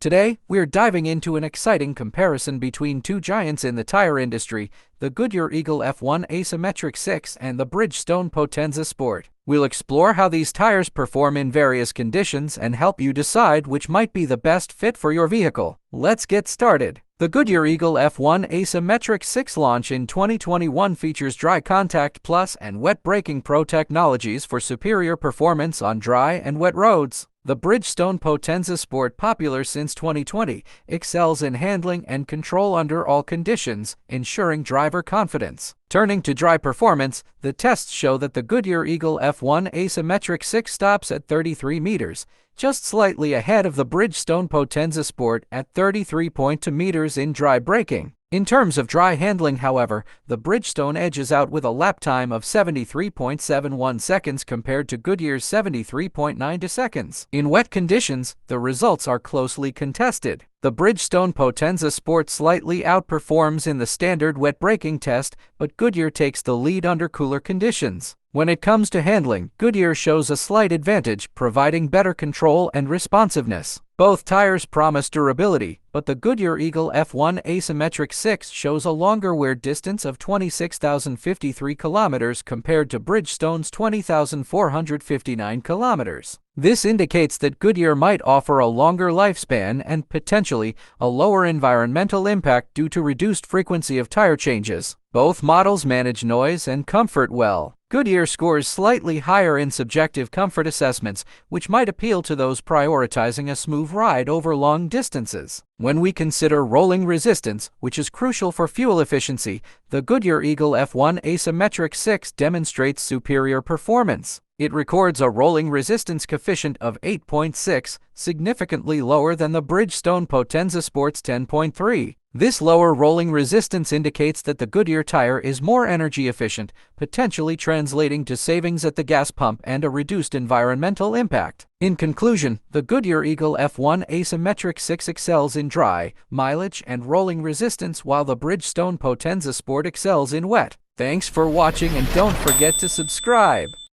Today, we're diving into an exciting comparison between two giants in the tire industry, the Goodyear Eagle F1 Asymmetric 6 and the Bridgestone Potenza Sport. We'll explore how these tires perform in various conditions and help you decide which might be the best fit for your vehicle. Let's get started. The Goodyear Eagle F1 Asymmetric 6 launch in 2021 features Dry Contact Plus and Wet Braking Pro technologies for superior performance on dry and wet roads. The Bridgestone Potenza Sport, popular since 2020, excels in handling and control under all conditions, ensuring driver confidence. Turning to dry performance, the tests show that the Goodyear Eagle F1 Asymmetric 6 stops at 33 meters, just slightly ahead of the Bridgestone Potenza Sport at 33.2 meters in dry braking. In terms of dry handling, however, the Bridgestone edges out with a lap time of 73.71 seconds compared to Goodyear's 73.92 seconds. In wet conditions, the results are closely contested. The Bridgestone Potenza Sport slightly outperforms in the standard wet braking test, but Goodyear takes the lead under cooler conditions. When it comes to handling, Goodyear shows a slight advantage, providing better control and responsiveness. Both tires promise durability, but the Goodyear Eagle F1 Asymmetric 6 shows a longer wear distance of 26,053 kilometers compared to Bridgestone's 20,459 kilometers. This indicates that Goodyear might offer a longer lifespan and potentially a lower environmental impact due to reduced frequency of tire changes. Both models manage noise and comfort well. Goodyear scores slightly higher in subjective comfort assessments, which might appeal to those prioritizing a smooth ride over long distances. When we consider rolling resistance, which is crucial for fuel efficiency, the Goodyear Eagle F1 Asymmetric 6 demonstrates superior performance. It records a rolling resistance coefficient of 8.6, significantly lower than the Bridgestone Potenza Sport's 10.3. This lower rolling resistance indicates that the Goodyear tire is more energy efficient, potentially translating to savings at the gas pump and a reduced environmental impact. In conclusion, the Goodyear Eagle F1 Asymmetric 6 excels in dry, mileage, and rolling resistance, while the Bridgestone Potenza Sport excels in wet. Thanks for watching, and don't forget to subscribe.